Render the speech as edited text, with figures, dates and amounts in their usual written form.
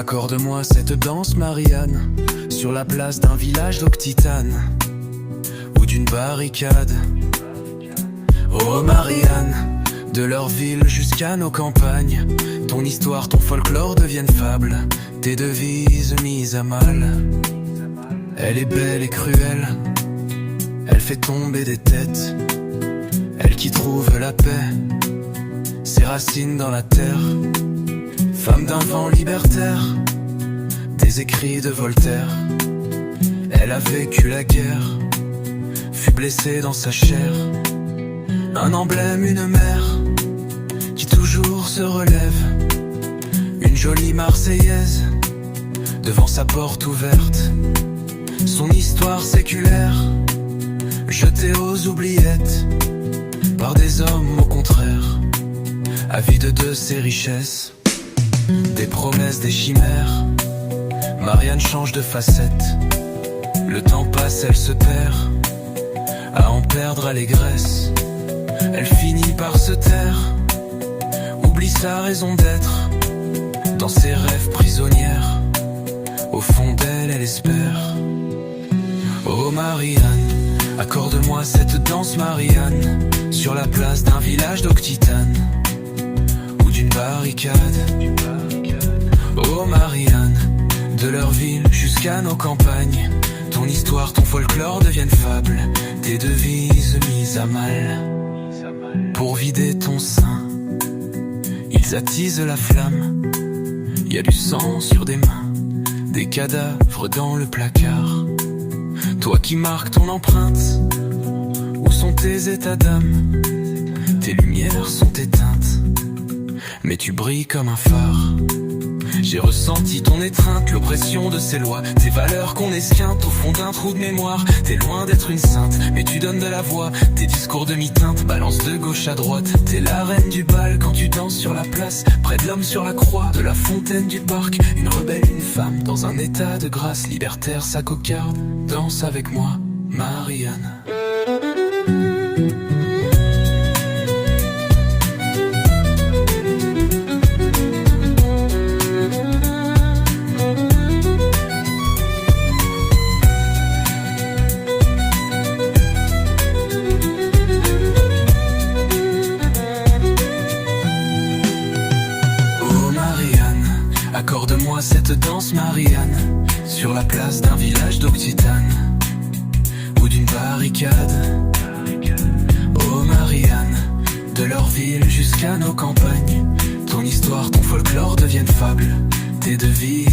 Accorde-moi cette danse, Marianne, sur la place d'un village d'Octitane ou d'une barricade. Oh Marianne, de leur ville jusqu'à nos campagnes, ton histoire, ton folklore deviennent fables, tes devises mises à mal. Elle est belle et cruelle, elle fait tomber des têtes, elle qui trouve la paix, ses racines dans la terre. Femme d'un vent libertaire, des écrits de Voltaire. Elle a vécu la guerre, fut blessée dans sa chair. Un emblème, une mère, qui toujours se relève. Une jolie Marseillaise, devant sa porte ouverte. Son histoire séculaire, jetée aux oubliettes, par des hommes au contraire, avides de ses richesses. Des promesses, des chimères, Marianne change de facette. Le temps passe, elle se perd, à en perdre allégresse. Elle finit par se taire, oublie sa raison d'être. Dans ses rêves prisonnières, au fond d'elle, elle espère. Oh Marianne, accorde-moi cette danse, Marianne, sur la place d'un village d'Octitane ou d'une barricade. Oh Marianne, de leur ville jusqu'à nos campagnes, ton histoire, ton folklore deviennent fables, tes devises mises à mal. Pour vider ton sein, ils attisent la flamme. Y a du sang sur des mains, des cadavres dans le placard. Toi qui marques ton empreinte, où sont tes états d'âme? Tes lumières sont éteintes, mais tu brilles comme un phare. J'ai ressenti ton étreinte, l'oppression de ces lois, tes valeurs qu'on esquinte au fond d'un trou de mémoire. T'es loin d'être une sainte, mais tu donnes de la voix. Tes discours demi-teinte balancent de gauche à droite. T'es la reine du bal quand tu danses sur la place, près de l'homme sur la croix, de la fontaine du parc. Une rebelle, une femme, dans un état de grâce, libertaire, sa cocarde. Danse avec moi, Marianne. Accorde-moi cette danse, Marianne, sur la place d'un village d'Octitane ou d'une barricade. Oh Marianne, de leur ville jusqu'à nos campagnes, ton histoire, ton folklore deviennent fables, tes devises